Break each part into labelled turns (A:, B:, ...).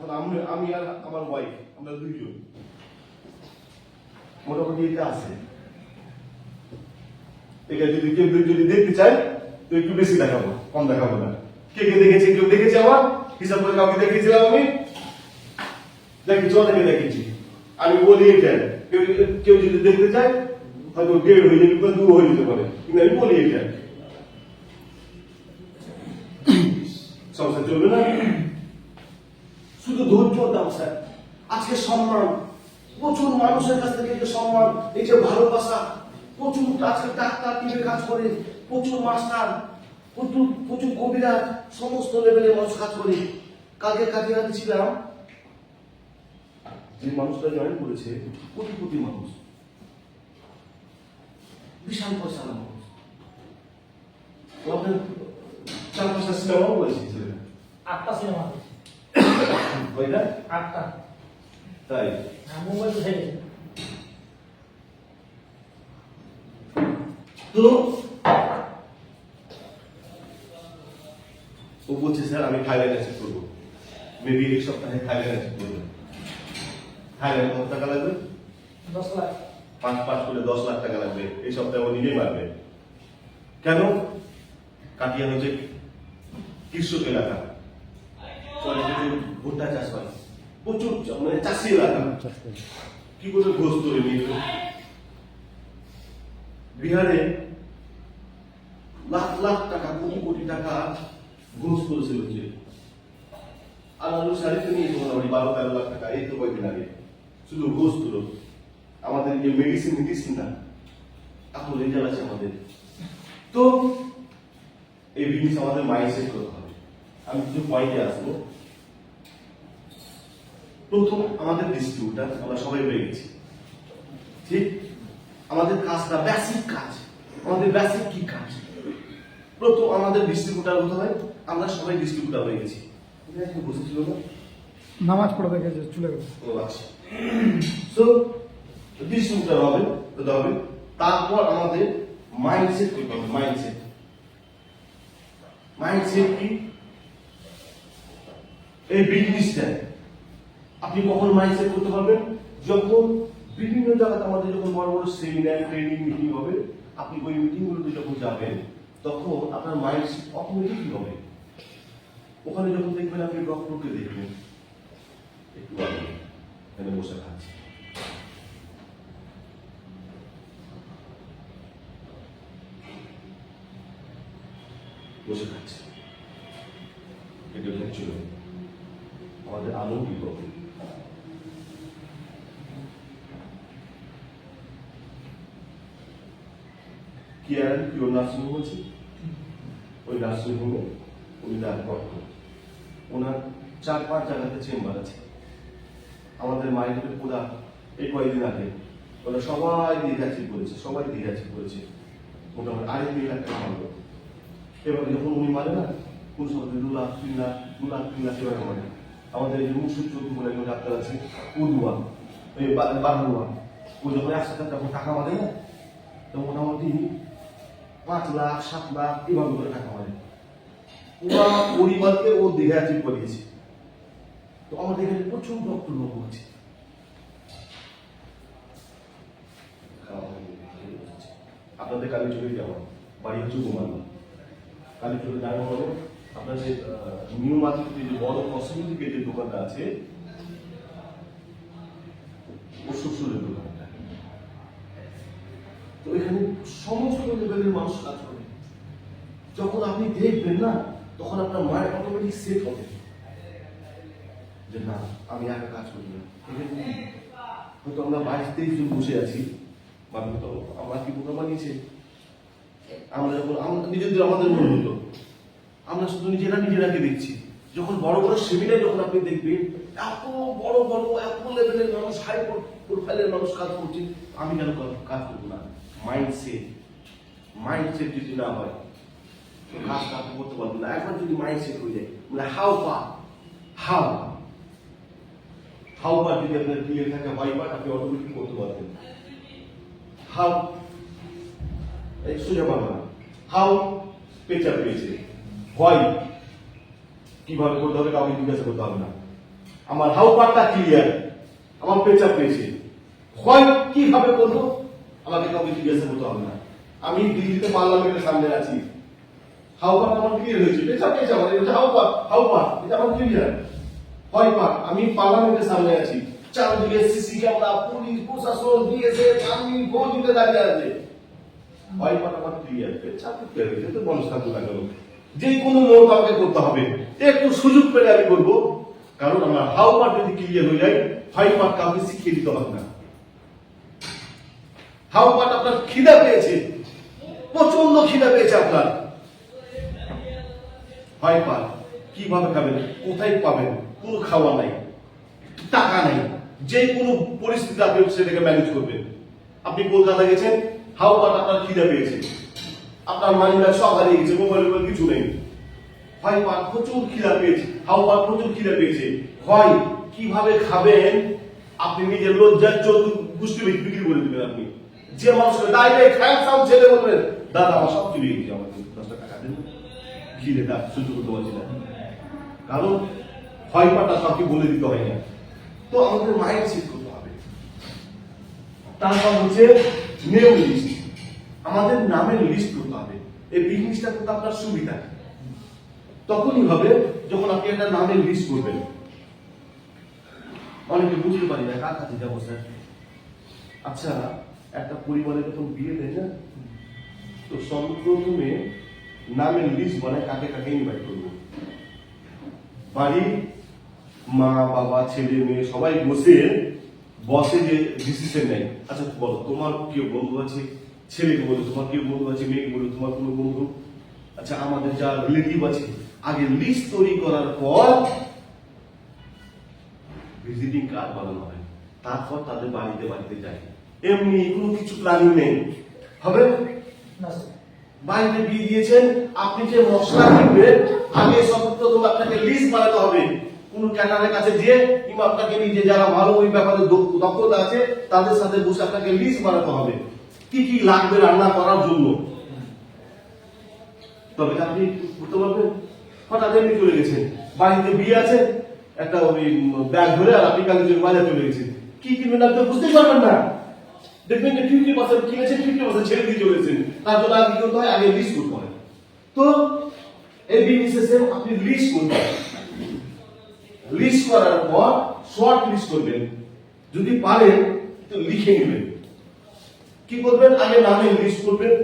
A: এখন আমি আর আমার ওয়াইফ আমরা দুইজন মোটামুটি এটা আছে। এটা যদি কেউ যদি দেখতে চায় তো একটু বেশি দেখাবো, কম দেখাবো না। কে কে দেখেছে? কেউ দেখেছে? আমার হিসাব করে কাউকে দেখেছিলাম আমি? দেখেছি, অনেকে দেখেছি। আমি বলি এটা কেউ যদি দেখতে চায় হয়তো 1.5 হয়ে যাবে বা 2 হয়ে যেতে পারে, কিন্তু আমি বলি এটা সংসার চলবে না। শুধু ধৈর্য দাও স্যার। আজকে সম্মান, প্রচুর মানুষের কাছ থেকে যে সম্মান, এই যে ভালোবাসা, প্রচুর আজকে ডাক্তার টিমে কাজ করে, প্রচুর মাস্টার, প্রচুর কবিরাজ, সমস্ত লেভেলের মানুষ কাজ করে। কালকে কাজে ছিলাম, যে মানুষটা জয়েন করেছে কোটি মানুষ, বিশাল পয়সা মানুষ। আমাদের 4-5টা সিনেমাও করেছি,
B: 8টা সিনেমা
A: কয়টা?
B: 8টা।
A: তাই
B: মোবাইল উঠে গেছে।
A: তো ও বলছে স্যার আমি থাইল্যান্ড অ্যাসেপ্ট করবো, মেবি এই সপ্তাহে থাইল্যান্ড অ্যাসেপ্ট করবো। থাইল্যান্ড কত টাকা লাগবে?
B: 10 লাখ।
A: 5 করে 10 লাখ টাকা লাগবে। এই সপ্তাহে ও নিজেই মারবে। কেন? কাটিয়া হচ্ছে কৃষক এলাকা, ভুট্টা চাষ হয়, প্রচুর মানে চাষি এলাকা। কি করে ঘোষ করে নিয়ে বিহারে লাখ টাকা, কোটি টাকা ঘোষ করেছিল যে আলাদা শাড়িতে নিয়ে মোটামুটি 12-13 লাখ টাকা এই তো কয়েকদিন আগে শুধু ঘোষ তুলো। আমাদের যে মেডিসিন না, এখন রেজাল্ট আছে আমাদের। তো এই জিনিস আমাদের মাইন্ডসেট করতে হবে। আমি কিছু পয়েন্টে আসবো। প্রথম আমাদের ডিস্ট্রিবিউটার, আমরা সবাই পেয়ে গেছি, ঠিক? আমাদের কাজটা বেসিক কাজ। আমাদের বেসিক কি কাজ? প্রথম আমাদের ডিস্ট্রিবিউটার হতে হয়। আমরা সবাই ডিস্ট্রিবিউটার হয়ে গেছি। বসেছিল না,
C: নামাজ পড়ে দেখে চলে গেল।
A: ও আচ্ছা, সো ডিস্ট্রিবিউটার হতে হবে। তারপর আমাদের মাইন্ডসেট করতে হবে। মাইন্ডসেট কি? এই বিজনেসটা আপনি কখন মাইন্ডসেট করতে পারবেন? যখন বিভিন্ন জায়গাতে আমাদের যখন বড় সেমিনার, ট্রেনিং, মিটিং হবে, আপনি ওই মিটিংগুলোতে যখন যাবেন তখন আপনার মাইন্ডসেট অটোমেটিক হবে। ওখানে যখন দেখবেন আপনি ডক্টরকে দেখবেন একটু আগে এখানে বসে খাচ্ছে, এটা হচ্ছিল আমাদের আনন্দিত। কিওর নার্সিংহোম আছে, ওই নার্সিংহোমে উনি ডক্টর। ওনার 4-5 জায়গাতে চেম্বার আছে। আমাদের মাইন্ডের পুরা এই কয়েকদিন আগে ওরা সবাই দীঘাচি করেছে, মোটামুটি 2.5 লাখ টাকা মারল। এবার যখন উনি মারে না, কোন সময় 2 লাখ 3 লাখ এভাবে মারে। আমাদের এই মুসুর চৌধুরী বলে একজন ডাক্তার আছে, উদুয়া, ওই বারুয়া, ও যখন 100 যখন টাকা মারে না, তো মোটামুটি 5 লাখ 7 লাখ এভাবে করে টাকা মারে। পুরা পরিবারকে ও দীঘাচি করিয়েছে। তো আমাদের এখানে প্রচুর ডক্টর লোক আছে। আপনাদের কালীচুরি যাওয়া বাড়ি হচ্ছে গোমাল। কালীচুরি যাওয়া হলো আপনার যে নিউ মার্কেটে যে বড় কসমেটিকের যে দোকানটা আছে, ও শ্বশুরের দোকানটা। তো এখানে সমস্ত লেভেলের মানুষ কাজ করে। যখন আপনি দেখবেন না, তখন আপনার মাইন্ড অটোমেটিক সেট হবে যে না, আমি একা কাজ করি না। হয়তো আমরা 22-23 জন বসে আছি, আমরা কি বোকা বানিয়েছে? আমরা যখন নিজেদের আমাদের মনে হতো, আমরা শুধু নিজেরাকে দেখছি। যখন বড় সেমিনার যখন আপনি দেখবেন, এত বড় এত লেভেলের মানুষ, হাই প্রোফাইলের মানুষ কাজ করছে, আমি কেন কাজ করবো না? মাইন্ডসেট যদি না হয় কাজ আপনি করতে পারবেন না। একবার যদি মাইন্ডসেট হয়ে যায়, মানে হাউ পার যদি আপনার ক্লিয়ার থাকে, হোয়াই পার আপনি অটোমেটিক করতে পারবেন। হাউ সোজা বাংলা, হাউ পেঁচা পেয়েছে, হোয়াই কিভাবে করতে হবে কাউকে জিজ্ঞাসা করতে হবে না। আমার হাউপারটা ক্লিয়ার, আমার পেঁচা পেয়েছে, হয় কিভাবে করবো আমাকে কাউকে জিজ্ঞাসা করতে হবে না। আমি দিল্লিতে পার্লামেন্টের সামনে আছি, হাউপার আমার ক্লিয়ার হয়েছে, পেঁচা পেয়েছে আমার, এটা হাউপার এটা আমার ক্লিয়ার। হয় পার, আমি পার্লামেন্টের সামনে আছি, চারদিকে সিসি ক্যামেরা, পুলিশ প্রশাসন, বিএসএফ, আর্মি ভোট দিতে দাঁড়িয়ে আছে। হয় পার আমার ক্লিয়ার, পেঁচা ক্লিয়ার হয়েছে, তো মানুষ থাকবে না কেন? যে কোনো মোড় আমাকে করতে হবে, একটু সুযোগ পেলে আমি করবো, কারণ আমার হাউপার যদি ক্লিয়ার হয়ে যায়, হয় পার কাউকে শিখিয়ে দিতে হবে না। হাউপার আপনার খিদা পেয়েছে, প্রচন্ড খিদা পেয়েছে আপনার, হয় পার কিভাবে খাবেন, কোথায় পাবেন, কোনো খাওয়া নাই, টাকা নাই, যে কোনো পরিস্থিতি আপনি সেটাকে ম্যানেজ করবেন। আপনি কলকাতা গেছেন, হাউপার আপনার খিদা পেয়েছে, আপনার মানি ব্যাগ সব হারিয়ে গেছে, মোবাইল কিছু নেই, হয় পার প্রচুর খিদা পেয়েছে, হাউপার প্রচুর খিদা পেয়েছে, হয় কিভাবে খাবেন আপনি নিজের লজ্জার চোখ গোষ্ঠী বিক্রি করে দিবেন। আপনি যে মানুষকে ডাইরেক্ট হ্যান্ডসাম ছেলে বলবেন, দাদা আমার সব চলে গেছে, আমাকে 10 টাকা দেন, খিদেটা সহ্য করতে পারছি না। কারণ হয় পাটা কাউকে বলে দিতে হয় না, তো আমাদের মাইন্ড সেট করতে হবে। তারপর হচ্ছে নেম লিস্ট, আমাদের নামের লিস্ট করতে হবে। এই বিজনেসটা করতে আপনার সুবিধা তখনই হবে যখন আপনি একটা নামের লিস্ট করবেন। অনেকে বুঝতে পারি না কার কাছে যাবো স্যার। আচ্ছা, একটা পরিবারে যখন বিয়ে দেয় না, তো সর্বপ্রথমে নামের লিস্ট বানায় কাকে কাকে ইনভাইট করবো। বাড়ির মা বাবা ছেলে মেয়ে সবাই বসে যে ডিসিশন নেয়, আচ্ছা বলো তোমার কেউ বন্ধু আছে, ছেলেকে বলো তোমার কেউ বন্ধু আছে, মেয়েকে বলো তোমার কোনো বন্ধু, আচ্ছা আমাদের যা রিলেটিভ আছে, আগে লিস্ট তৈরি করার পর ভিজিটিং কার্ড বানানো হয়, তারপর তাদের বাড়িতে বাড়িতে যায়। এমনি কোনো কিছু প্ল্যানিং নেই, হবে
B: না স্যার।
A: বাড়িতে বিয়ে দিয়েছেন, আপনি যে মশলা কিনবেন আগে সর্বপ্রথম আপনাকে লিস্ট বানাতে হবে। কোন ক্যাটারের কাছে গিয়ে কিংবা আপনাকে নিজে যারা ভালো ওই ব্যাপারে দক্ষতা আছে তাদের সাথে বসে আপনাকে লিস্ট বানাতে হবে কি কি লাগবে রান্না করার জন্য। তবে আপনি করতে পারবেন। হঠাৎ এমনি চলে গেছেন, বাড়িতে বিয়ে আছে, একটা ওই ব্যাগ ধরে আর আপনি কাজের জন্য বাজার চলে গেছেন, কি কিনবেন আপনি বুঝতেই পারবেন না। দেখবেন যে 50% কিনেছেন, 50% ছেড়ে দিয়ে চলে গেছেন। তার জন্য আগে কি করতে হয়, আগে লিস্ট করতে হয়। তো এই বিজনেসে আপনি লিস্ট করবেন, লিস্ট করার পর শর্ট লিস্ট করবেন, যদি পারেন তো লিখে নেবেন। কি করবেন, আগে নামের লিস্ট করবেন,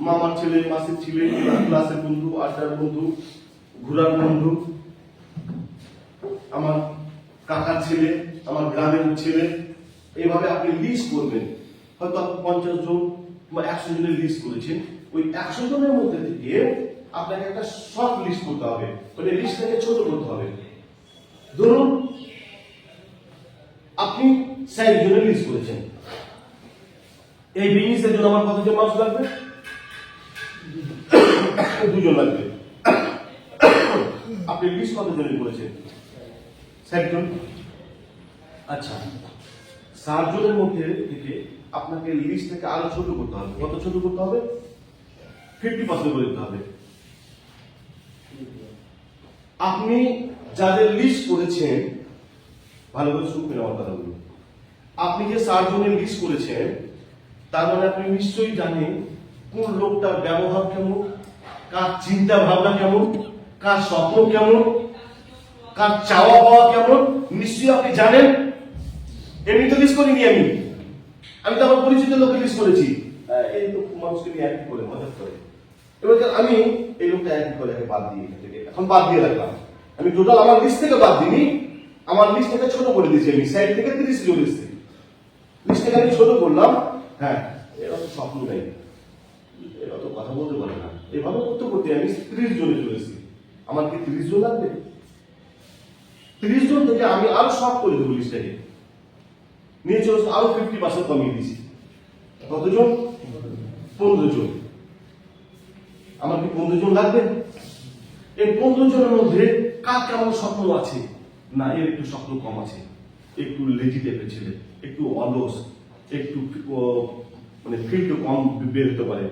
A: মামার ছেলে, মাসির ছেলে, ক্লাসের বন্ধু, আড্ডার বন্ধু, ঘোরার বন্ধু, আমার কাকার ছেলে, আমার গ্রামের ছেলে, এইভাবে আপনি লিস্ট করবেন। হয়তো আপনি 50 জন বা 100 জনের লিস্ট করেছেন, ওই 100 জনের মধ্যে থেকে আপনাকে একটা শর্ট লিস্ট করতে হবে, মানে লিস্টটাকে ছোট করতে হবে। ধরুন আপনি 60 জনের লিস্ট করেছেন, এই বিজনেসের জন্য আমার কতজন মানুষ লাগবে? 2 জন লাগবে। আপনি লিস্ট কতজনের করেছেন? 60 জন। আচ্ছা, 60 জনের মধ্যে থেকে আপনাকে লিস্টটাকে আরো ছোট করতে হবে। কত ছোট করতে হবে? 50% করে দিতে হবে। আপনি যাদের লিস্ট করেছেন, ভালো করে শুনবেন আমার কথাগুলো, আপনি যে 60 জনের লিস্ট করেছেন তার মানে আপনি নিশ্চয়ই জানেন কোন লোকটার ব্যবহার কেমন, কার চিন্তা ভাবনা কেমন, কার স্বপ্ন কেমন, কার চাওয়া পাওয়া কেমন, নিশ্চয়ই আপনি জানেন। এমনি তো লিস্ট করিনি আমি তো আমার পরিচিত লোকের লিস্ট করেছি। এই লোক মানুষকে নিয়ে একই করে মজা করে, এবার আমি এই লোকটা একই করে বাদ দিয়ে এখন বাদ দিয়ে রাখলাম। আমি টোটাল আমার লিস্ট থেকে বাদ দিইনি, আমার লিস্ট থেকে ছোট করে দিয়েছি। আমি 60 থেকে 30 চলে এসেছি, লিস্ট থেকে আমি ছোট করলাম। হ্যাঁ, এরা তো স্বপ্ন নেই, এরা তো কথা বলতে পারে না, এভাবে করতে করতে আমি 30 জনে চলে এসেছি। আমার কি 30 জন লাগবে? 30 জন থেকে আমি আরো শর্ট করে দেবো লিস্টটাকে, নিয়ে চলে আরো 50% কমিয়ে দিয়েছি। কতজন? 15 জন। আমার কি 15 জন লাগবে? এই 15 জনের মধ্যে কার কেমন স্বপ্ন আছে? না, এর একটু স্বপ্ন কম আছে, একটু লেজি টাইপের ছেলে, একটু অলস, একটু মানে ফিল্ড কম বের হতে পারে।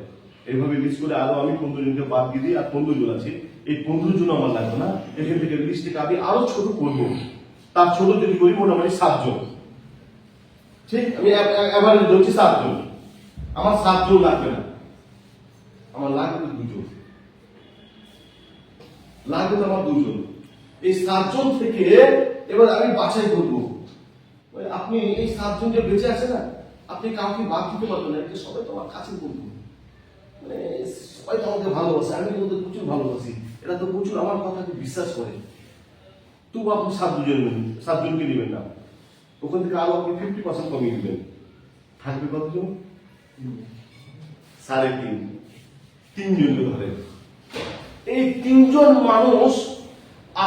A: এইভাবে লিস্ট করে আরো আমি 15 জনকে বাদ দিয়ে দিই, আর 15 জন আছে, এই 15 জন আমার লাগবে না। এখান থেকে লিস্টটাকে আমি আরো ছোট করবো, তার ছোট যদি করি মোটামুটি 7 জন। ঠিক, আমি এভারেজ ধরছি 7 জন। আমার 7 জন লাগবে না, আমার লাগবে 2 জন, লাগবে তো আমার 2 জন। এই 7 জন থেকে এবার আমি বাছাই করবো। আপনি এই 7 জন যে বেঁচে আছে না, আপনি কাউকে বাদ দিতে পারবেন না, এটা সবাই তোমার কাছে বলবো, মানে সবাই তো আমাকে ভালোবাসে, আমি ওদের প্রচুর ভালোবাসি, এরা তো প্রচুর আমার কথাকে বিশ্বাস করে। তবু আপনি 7 জনকে নেবেন না, ওখান থেকে আরো আপনি 50% কমিয়ে দিবেন, থাকবে কতজন? 3.5, 3 জনকে ধরে। এই 3 জন মানুষ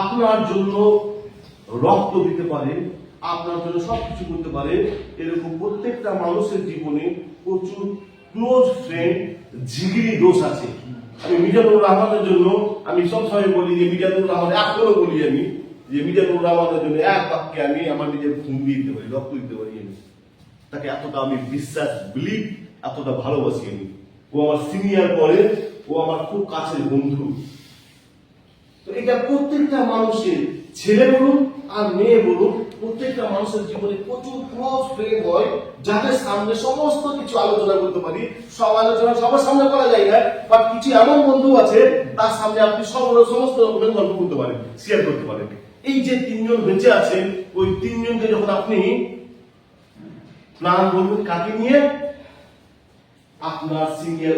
A: আপনার জন্য রক্ত দিতে পারে, আপনার জন্য সবকিছু করতে পারে। এরকম প্রত্যেকটা মানুষের জীবনে প্রচুর ক্লোজ ফ্রেন্ড, জিগিরি দোষ আছে। আমি মিজানুর রহমানের জন্য আমি সবসময় বলি যে মিজানুর রহমান, এখনো বলি আমি যে মিজানুর রহমানের জন্য এক বাক্যে আমি আমার নিজের খুন দিয়ে দিতে পারি, রক্ত দিতে পারি। আমি তাকে এতটা আমি বিশ্বাস, বিলিভ, এতটা ভালোবাসি আমি। ও আমার সিনিয়র পরে, ও আমার খুব কাছের বন্ধু। তো এটা প্রত্যেকটা মানুষের, ছেলে বলুন আর মেয়ে বলুন, প্রত্যেকটা মানুষের জীবনে প্রচুর ক্লোজ ফ্রেন্ড হয়, যাদের সামনে সমস্ত কিছু আলোচনা করতে পারি। সব আলোচনা সবার সামনে করা যায় না, বাট কিছু এমন বন্ধু আছে তার সামনে আপনি সমস্ত রকমের গল্প করতে পারেন, শেয়ার করতে পারেন। এই যে 3 জন বেঁচে আছেন, ওই 3 জনকে যখন আপনি প্ল্যান করবেন, কাকে নিয়ে? আপনার সিনিয়র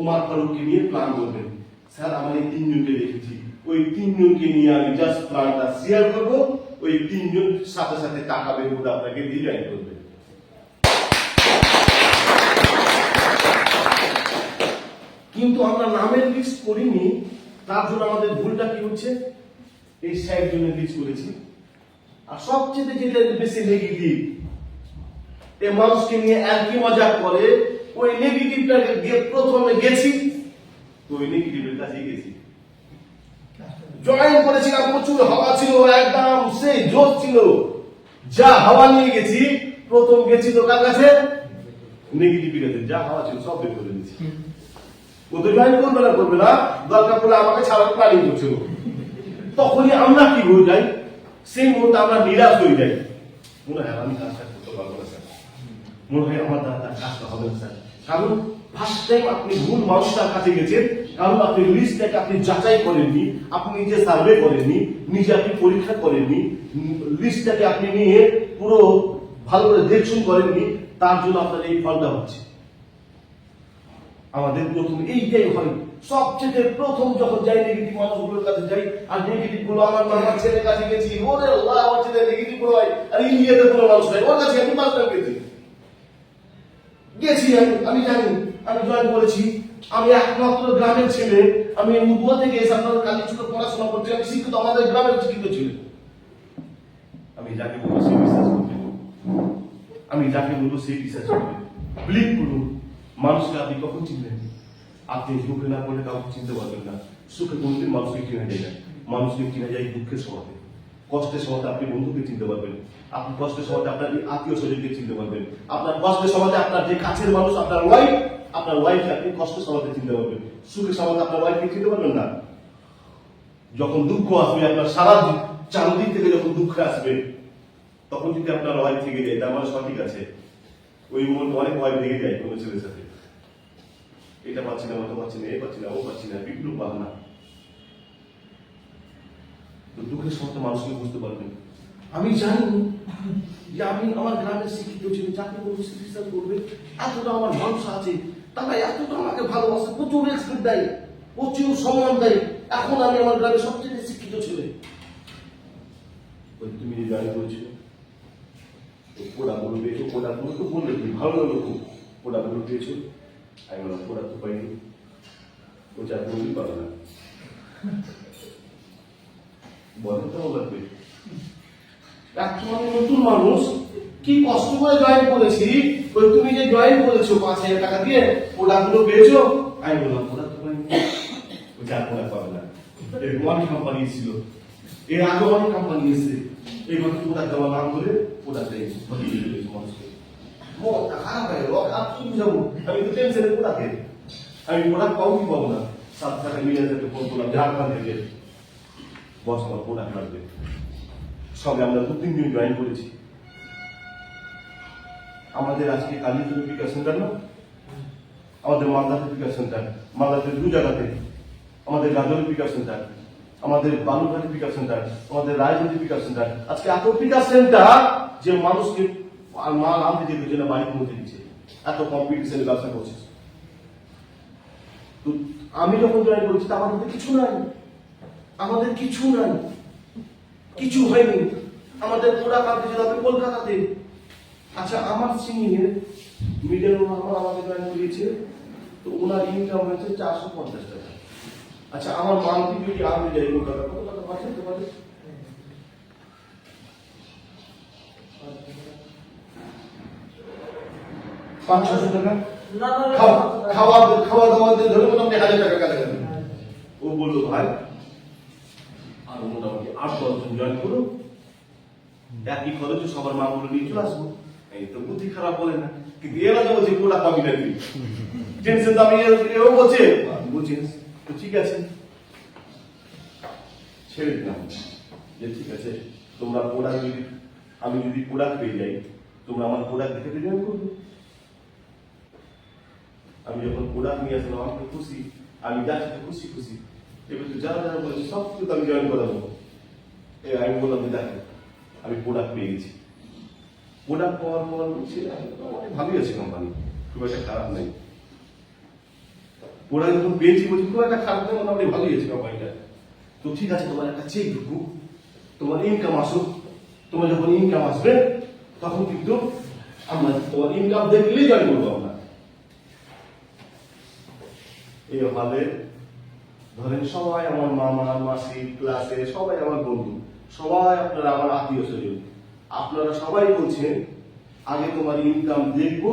A: উমার ফারুককে নিয়ে প্ল্যান করবেন। স্যার আমার এই 3 জনকে দেখেছি, ওই 3 জনকে নিয়ে আমি জাস্ট প্ল্যানটা শেয়ার করবো। ওই 3 জন সাথে সাথে টাকা বের করে আপনাকে দিয়ে জয়েন করবে। কিন্তু আমরা নামের লিস্ট করিনি, তার জন্য আমাদের ভুলটা কি হচ্ছে? এই 60 জনের লিস্ট করেছি। আর সবচেয়ে যেটা বেশি নেগেটিভ, এই মানুষকে নিয়ে একই মজা করে, ওই নেগেটিভটাকে প্রথমে গেছি, তো ওই নেগেটিভের কাছে গেছি। জয়েন করেছিলাম, প্রচুর হাওয়া ছিল, একদম সেই জোর ছিল, যা হাওয়া নিয়ে গেছি। প্রথম গেছি তো কার কাছে? নেগেটিভের কাছে। যা হাওয়া ছিল সব বের করে দিয়েছি। ও তো জয়েন করবে না, দরকার পড়লে আমাকে ছাড়ার প্ল্যানিং করছিল। তখনই আমরা কি হয়ে যাই? সেই মুহূর্তে আমরা নিরাশ হয়ে যাই, মনে হয় আমি কাজটা করতে পারবো না স্যার, মনে হয় আমার দ্বারা কাজটা হবে না স্যার। কারণ ফার্স্ট টাইম আপনি ভুল মানুষটার কাছে গেছেন, কারণ আপনি লিস্টটাকে আপনি যাচাই করেননি, আপনি নিজে সার্ভে করেননি, নিজে আপনি পরীক্ষা করেননি, লিস্টটাকে আপনি নিয়ে পুরো ভালো করে দেখশুন করেননি, তার জন্য আপনার এই ফলটা হচ্ছে। আমাদের প্রথম এইটাই হয়, সবচেয়ে প্রথম যখন যাই নেগেটিভ মানুষগুলোর কাছে যাই, আর নেগেটিভ গুলো আমার মামার ছেলের কাছে গেছি, ওরে আল্লাহ আমার ছেলে নেগেটিভ গুলো হয়, আর ইন্ডিয়াতে কোনো মানুষ নাই, ওর কাছে আমি 5 বার গেছি। আমি জানি, আমি জয়েন করেছি, আমি একমাত্র গ্রামের ছেলে, আমি উদুয়া থেকে এসে আপনাদের কালীচুকে পড়াশোনা করছি, আমি শিক্ষিত, আমাদের গ্রামের শিক্ষিত ছিল। আমি যাকে বলবো সেই বিশ্বাস করতে, আমি যাকে বলবো সেই বিশ্বাস করবে। বিলিভ করুন, মানুষকে আপনি কখন চিনবেন? আপনি দুঃখে না পড়লে কাউকে চিনতে পারবেন না। সুখে কোনদিন মানুষকে চিনা যায় না, মানুষকে চিনা যায় দুঃখের সময়। কষ্টের সময় আপনি বন্ধুকে চিনতে পারবেন, আপনি কষ্টের সময় আপনার আত্মীয় স্বজনকে চিনতে পারবেন, আপনার কষ্টের সময় আপনার যে কাছের মানুষ, আপনার ওয়াইফকে আপনি কষ্টের সময় চিনতে পারবেন। সুখের সময় আপনার ওয়াইফকে চিনতে পারবেন না। যখন দুঃখ আসবে, আপনার সারা চারদিক থেকে যখন দুঃখ আসবে, তখন যদি আপনার ওয়াইফ থেকে যায়, তার মানে সঠিক আছে। ওই মুহূর্তে অনেক ওয়াইফ ভেঙে যায় কোনো ছেলের সাথে, এটা পাচ্ছি না, ওটা পাচ্ছি না, এ পাচ্ছি না, ও পাচ্ছি না, বিভিন্ন বাহানা। দুঃখের সময় মানুষকে বুঝতে পারবেন। আমি জানি যে আমি আমার গ্রামের শিক্ষিত ছিল, চাকরি করবো, চিকিৎসা করবে, এতটা আমার মানুষ আছে, তারা এতটা আমাকে ভালোবাসে, প্রচুর রেসপেক্ট দেয়, প্রচুর সম্মান দেয়। এখন আমি আমার গ্রামের সবচেয়ে শিক্ষিত ছেলে। তুমি যে জয়েন করেছিল, পোড়াগুলো পেয়েছো, পোড়াগুলো তো বললে তুমি ভালো লাগলো, খুব পোড়াগুলো পেয়েছো। আমি বললাম পোড়া তো পাইনি, ও চাকরি পাবে না, বলেন তো লাগবে। আমি নতুন মানুষ, কি কষ্ট করে জয়েন করেছি, ওই তুমি যে জয়েন করেছো 5,000 টাকা দিয়ে, পোড়াগুলো পেয়েছো। আমি বললাম পোড়া তো পাইনি, ও চাকরি পাবে না। এরকম অনেক কোম্পানি ছিল, এর আগে অনেক কোম্পানি এসেছে, এইভাবে পোড়া দেওয়া নাম করে পোড়া দেয় মানুষকে। মনটা খারাপ হয়ে গেল, আর কি বুঝাবো, আমি তো টেনশনে পোড়াকে, আমি পোড়া পাবো কি পাবো না। 7 টাকা মিলে ফোন করলাম ঝাড়খণ্ড থেকে, বস আমার পোড়া লাগবে। সবে আমরা 2-3 দিন জয়েন করেছি। আমাদের আজকে কালীপুর পিকার সেন্টার না, আমাদের মালদাতে পিকার সেন্টার, মালদাতে 2 জায়গাতে, আমাদের গাজলে পিকার সেন্টার, আমাদের বালুঘাটে পিকার সেন্টার, আমাদের রায়গঞ্জে পিকার সেন্টার। আজকে এত পিকার সেন্টার যে মানুষকে মাল আনতে যেতে জন্য বাড়ি পৌঁছে দিচ্ছে, এত কম্পিটিশনের ব্যবসা করছে। তো আমি যখন জয়েন করেছি আমাদের কিছু নাই, আমাদের কিছু নাই, কিছু হয়নি। আমাদের পুরা কাজ যেতে হবে কলকাতাতে। আচ্ছা, আমার সিনিয়র মিডল আমাকে জয়েন করিয়েছে, তো ওনার ইনকাম হয়েছে 450 টাকা। আচ্ছা, আমার মান্থলি যদি আমি যাই কলকাতা, কত টাকা বাঁচাতে পারে? 500-600 টাকা।
B: না না
A: খাওয়া দাওয়া দিয়ে ধরে মোটামুটি 1000 টাকা কাছাকাছি। ও বললো ভাই আর মোটামুটি 8-10 জন জয়েন করুন, একই খরচে সবার মাগুলো নিয়ে চলে আসবো। এই তো বুদ্ধি খারাপ বলে না, কিন্তু এরা তো বলছে পুরা কমি নাকি টেনশন তো আমি এও বলছে বুঝিস। তো ঠিক আছে, ছেড়ে দিলাম যে ঠিক আছে তোমরা প্রোডাক্ট যদি আমি যদি প্রোডাক্ট পেয়ে যাই, তোমরা আমার প্রোডাক্ট দেখে জয়েন করবে। আমি যখন প্রোডাক্ট নিয়ে আসলাম আমি তো খুশি, আমি যাচ্ছি খুশি খুশি। এবার তো যারা যারা বলেছে সব কিছু আমি জয়েন করাবো। আমি বললাম যে দেখো আমি প্রোডাক্ট পেয়ে গেছি। প্রোডাক্ট পাওয়ার পর বলছি অনেক ভালোই আছে কোম্পানি, খুব একটা খারাপ নেই। প্রোডাক্ট যখন পেয়েছি বলছি খুব একটা খারাপ নেই, মোটামুটি ভালোই আছে কোম্পানিটা। তো ঠিক আছে, তোমার একটা চেক ঢুকুক, তোমার ইনকাম আসুক, তোমার যখন ইনকাম আসবে তখন কিন্তু আমরা তোমার ইনকাম দেখলেই জয়েন করবো আমরা। এইভাবে ধরেন সবাই আমার মামা মাসি ক্লাসে সবাই আমার বন্ধু, সবাই আপনারা আমার আত্মীয় স্বজন, আপনারা সবাই বলছেন আগে তোমার ইনকাম দেখবো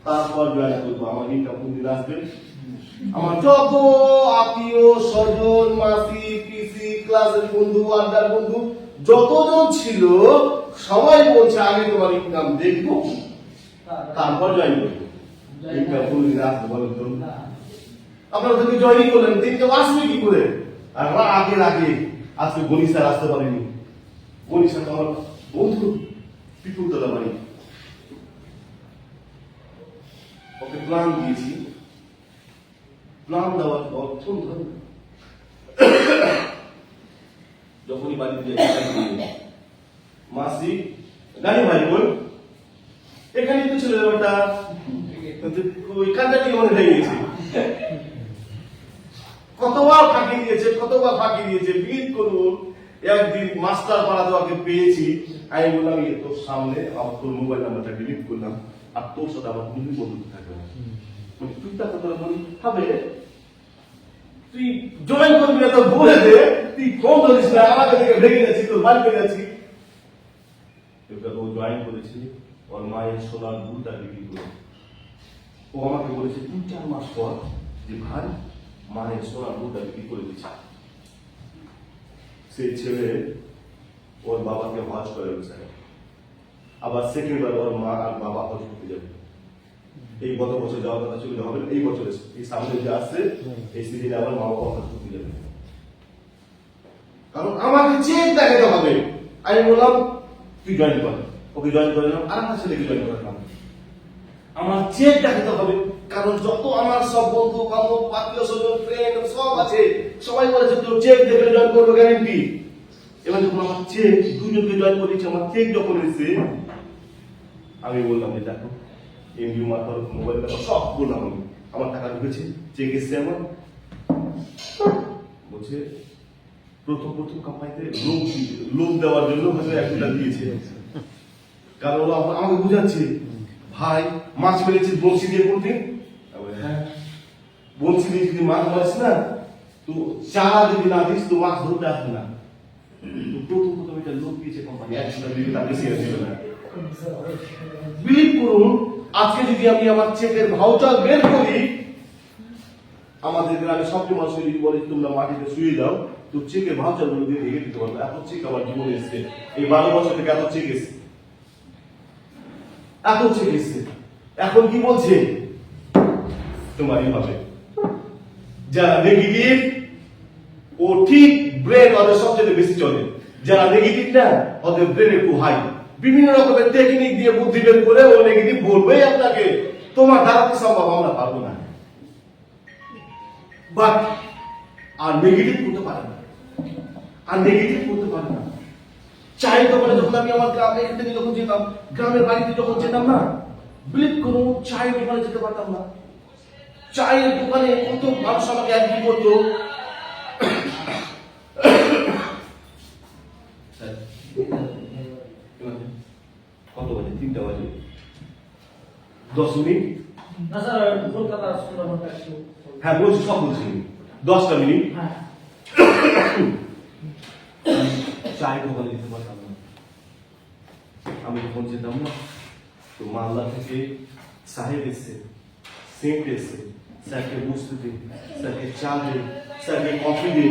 A: তারপর জয়েন করবো। আমার ইনকাম কোনদিন আসবে? আমার যত আত্মীয় স্বজন মাসি পিসি ক্লাসের বন্ধু আড্ডার বন্ধু যতজন ছিল সবাই বলছে আগে তোমার ইনকাম দেখবো তারপর জয়েন করবো। ইনকাম কোনদিন আসবে বলেন তো? আপনারা তুমি জয়েন করলেন, তিনটে আসবে কি করে? আর আগে আজকে গণি স্যার আসতে পারেনি। গণি স্যার আমার বন্ধু, পিপুলতলা বাড়ি, ওকে প্ল্যান দিয়েছি। প্ল্যান দেওয়ার পর যখনই বাড়িতে মাসি গাড়ি ভাই বল এখানেই তো ছিল ব্যাপারটা, ওই কান্দাটি মনে হয়ে গেছে। কতবার ফাঁকি দিয়েছে বিট করুন। একদিন মাস্টার পাড়া দেওয়াকে পেয়েছি, আমি বললাম তোর সামনে তোর মোবাইল নাম্বারটা ডিলিট করলাম, আর তোর সাথে আমার কোনো বন্ধুত্ব থাকবে না। মানে তুই তার কথা বলি হবে, তুই জয়েন করবি না তো বলে দে, তুই ফোন ধরিস না, আমাকে থেকে ভেঙে যাচ্ছি, তোর বাড়ি পেয়ে যাচ্ছি। ও জয়েন করেছি, ওর মায়ের সোনার দুধটা বিক্রি করে। ও আমাকে বলেছে 3-4 মাস পর যে ভাই মায়ের সোনার দুধটা বিক্রি করে দিচ্ছে। সেই ছেলে ওর বাবাকে হজ করে চায়, আবার সেকেন্ডবার ওর মা আর বাবা হজ করতে যাবে। এই গত বছর যাওয়ার কথা ছিল, হবে এই বছর এই সামনে যে আসছে এই সিজনে আবার মা বাবা হজ করতে যাবে। কারণ আমাকে চেক দেখাতে হবে। আমি বললাম তুই জয়েন কর, ওকে জয়েন করে নিলাম, আর একটা ছেলেকে জয়েন করলাম। আমার চেক দেখাতে হবে, কারণ যত আমার সব বন্ধু বান্ধব আত্মীয় স্বজন ফ্রেন্ড সব আছে, সবাই বলেছে তোর চেক দেখে জয়েন করবো গ্যারেন্টি। এবার যখন আমার চেক দুজনকে জয়েন করেছি, আমার চেক যখন এসে আমি বললাম যে দেখো এমডিও মারফত মোবাইল ব্যাপার সব বললাম, আমি আমার টাকা ঢুকেছে, চেক এসছে আমার। বলছে প্রথম কোম্পানিতে লোক দেওয়ার জন্য হয়তো 1-2টা দিয়েছে, কারণ ওরা আমাকে বুঝাচ্ছে ভাই মাছ মেরেছিস বলছি দিয়ে কোনদিন? হ্যাঁ, বলছি দিয়ে যদি মাছ মারিস না তো চারা যদি না দিস তো মাছ ধরতে আসবে না। প্রথম এটা লোক দিয়েছে কোম্পানি, 100টা দিলে তার বেশি আসবে না। বিলিভ করুন, আজকে যদি আমি আমার চেকের ভাউচার বের করি, আমাদের গ্রামে সবচেয়ে মানুষ যদি বলে তোমরা মাটিতে শুয়ে যাও, তো চেকের ভাউচার গুলো দিয়ে রেখে দিতে পারবো। এত চেক আমার জীবনে এসছে, এই 12 বছর থেকে এত চেক এসছে, এত চেক এসছে। এখন কি বলছে তোমারই হবে। যারা নেগেটিভ ও ঠিক ব্রেন ওদের সবচেয়ে বেশি চলে, যারা নেগেটিভ না ওদের ব্রেন একটু হাই, বিভিন্ন রকমের টেকনিক দিয়ে বুদ্ধি বের করে ও নেগেটিভ বলবেই আপনাকে, তোমার দাঁড়াতে সম্ভব আমরা পারবো না, বাট আর নেগেটিভ করতে পারে না, আর নেগেটিভ করতে পারে না। চায়ের দোকানে যখন আমি আমার গ্রামে এখান থেকে যখন যেতাম, গ্রামের বাড়িতে যখন যেতাম না, বিলিভ করুন চায়ের দোকানে যেতে পারতাম না। চায়ের দোকানে কত মানুষ আমাকে অ্যাগ্রি করতো, কত বাজে? 3টা বাজে 10 মিনিট।
B: না স্যার, কলকাতা সুন্দরবনটা একটু।
A: হ্যাঁ বলছি, সব বলছি, 10টা মিনিট
B: হ্যাঁ,
A: চায়ের দোকানে যেতে পারতাম না। আমি যখন যেতাম না, তো মালদা থেকে সাহেব এসছে, সেন্ট এসছে, স্যারকে বসতে দে, স্যারকে চা দে, স্যারকে কফি দে,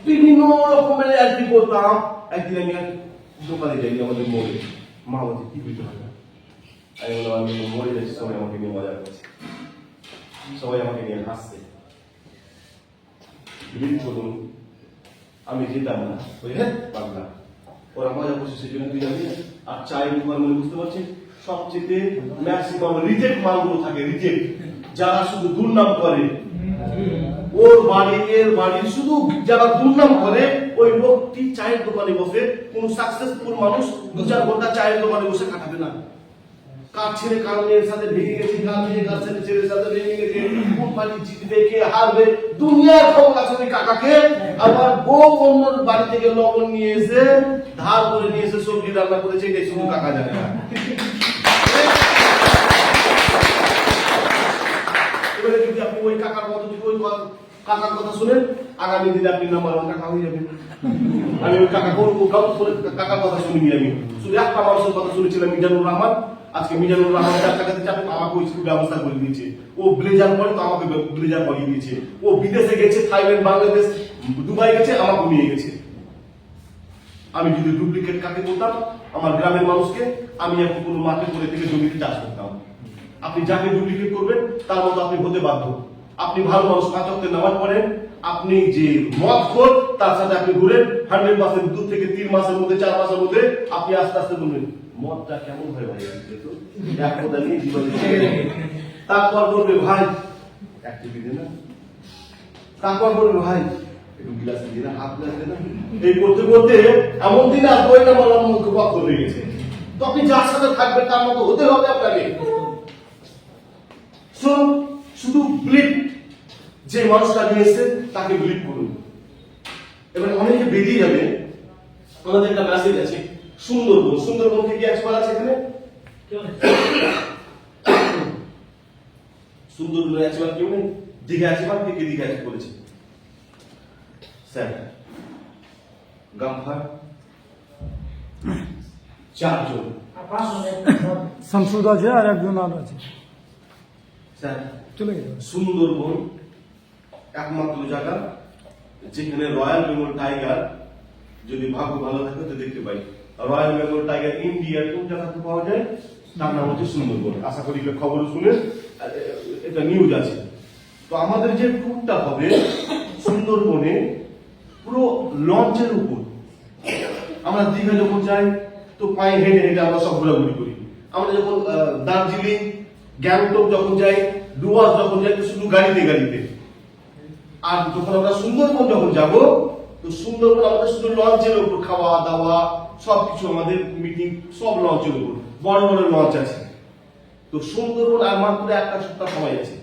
A: বিভিন্ন রকমের অ্যাক্টিভ করতাম। একদিন আমি এক দোকানে যাই আমাদের মোড়ে, মা বলছে কি হইতে হয় না, আমি বললাম আমি মরে যাচ্ছি, সবাই আমাকে নিয়ে মজা করছে, সবাই আমাকে নিয়ে হাসছে। বিলিভ করুন আমি যেতাম না, ওই হ্যাঁ বাংলা ওরা মজা করছে সেজন্য তুই যাবি। আর চায়ের দোকান মানে বুঝতে পারছেন সবচেয়ে ম্যাক্সিমাম রিজেক্ট মালগুলো থাকে, রিজেক্ট, যারা শুধু দুর্নাম করে, ওর বাড়ি এর বাড়ি শুধু যারা দুর্নাম করে, ওই লোকটি চায়ের দোকানে বসে, কোন সাকসেসফুল মানুষ 2-4 ঘন্টা চায়ের দোকানে বসে কাটাবে না। কার ছেলে কার মেয়ের সাথে ভেঙে গেছে, কার মেয়ে কার ছেলের সাথে ভেঙে গেছে, কোম্পানি জিতবে কে হারবে, দুনিয়ার খবর আছে ওই কাকাকে। আবার বউ অন্য বাড়ি থেকে লবণ নিয়ে এসে ধার করে নিয়ে এসে সবজি রান্না করেছে, এটাই শুধু কাকা জানে না। এবারে যদি আপনি ওই কাকার মতো যদি ওই কাকার কথা শুনেন, আগামী দিনে আপনি নাম্বার 1 কাকা হয়ে যাবেন। আমি ওই কাকা কাকার কথা শুনিনি, আমি শুধু একটা মানুষের কথা শুনেছিলাম, মিজানুর রহমান। আজকে মিজানুর রহমান 4 টাকাতে চাপে আমাকে ওই স্কুল ব্যবস্থা করে দিয়েছে। ও ব্লেজার পরে তো আমাকে ব্লেজার পরিয়ে দিয়েছে। ও বিদেশে গেছে, থাইল্যান্ড, বাংলাদেশ, দুবাই গেছে, আমাকে নিয়ে গেছে। আমি যদি ডুপ্লিকেট কাকে বলতাম আমার গ্রামের মানুষকে, আমি এখন কোনো মাঠে করে থেকে জমিতে চাষ করতাম। আপনি যাকে ডুপ্লিকেট করবেন তার মতো আপনি হতে বাধ্য। আপনি ভালো মানুষ, 5 ওয়াক্তের নামাজ পড়েন, আপনি যে মদ খোর তার সাথে আপনি ঘুরেন, 100% 2 থেকে 3 মাসের মধ্যে, 4 মাসের মধ্যে আপনি আস্তে আস্তে বলবেন মদটা কেমন হয় ভাই, এক কথা নিয়ে জীবনে তারপর বলবে ভাই একটু দিলে না, তারপর বলবে ভাই একটু গ্লাস দিয়ে না, হাফ গ্লাস দিয়ে না, এই করতে করতে এমন দিন আসবো এটা বলার মুখ বক্ষ হয়ে গেছে। তো আপনি যার সাথে থাকবেন তার মতো হতে হবে আপনাকে। শুধু বিলিভ, যে মানুষটা নিয়েছে তাকে বিলিভ করুন। এবার অনেকে বেরিয়ে যাবে, আমাদের একটা মেসেজ আছে সুন্দরবন, সুন্দরবন থেকে একবার আছে এখানে সুন্দরবন একবার কেউ নেই, দীঘা একবার কে দীঘা এক করেছে স্যার, গাম্ফার 4 জন,
B: আর 5 মিনিট
C: শামসুদ আছে আর একজন আর আছে,
A: স্যার
C: চলে গেছে।
A: সুন্দরবন একমাত্র জায়গা যেখানে রয়্যাল বেঙ্গল টাইগার, যদি ভাগ্য ভালো থাকে তো দেখতে পাই, রয়্যাল বেঙ্গল টাইগার ইন্ডিয়ার কোন জায়গাতে পাওয়া যায়, তার নাম হচ্ছে সুন্দরবন। আশা করি খবর শুনে এটা নিউজ আছে। তো আমাদের যে ট্যুরটা হবে সুন্দরবনে পুরো লঞ্চের উপর, আমরা দীঘা যখন যাই তো পায়ে হেঁটে হেঁটে আমরা সব ঘোরাঘুরি করি। আমরা যখন দার্জিলিং, গ্যাংটক যখন যাই, ডুয়ার্স যখন যাই, তো শুধু গাড়িতে গাড়িতে। আর যখন আমরা সুন্দরবন যখন যাব, তো সুন্দরবন আমাদের শুধু লঞ্চের উপর, খাওয়া দাওয়া সবকিছু আমাদের মিটিং সব লঞ্চের উপর, বড় বড় লঞ্চ আছে। তো সুন্দরবন আর মাত্র 1 সপ্তাহ সময় আছে।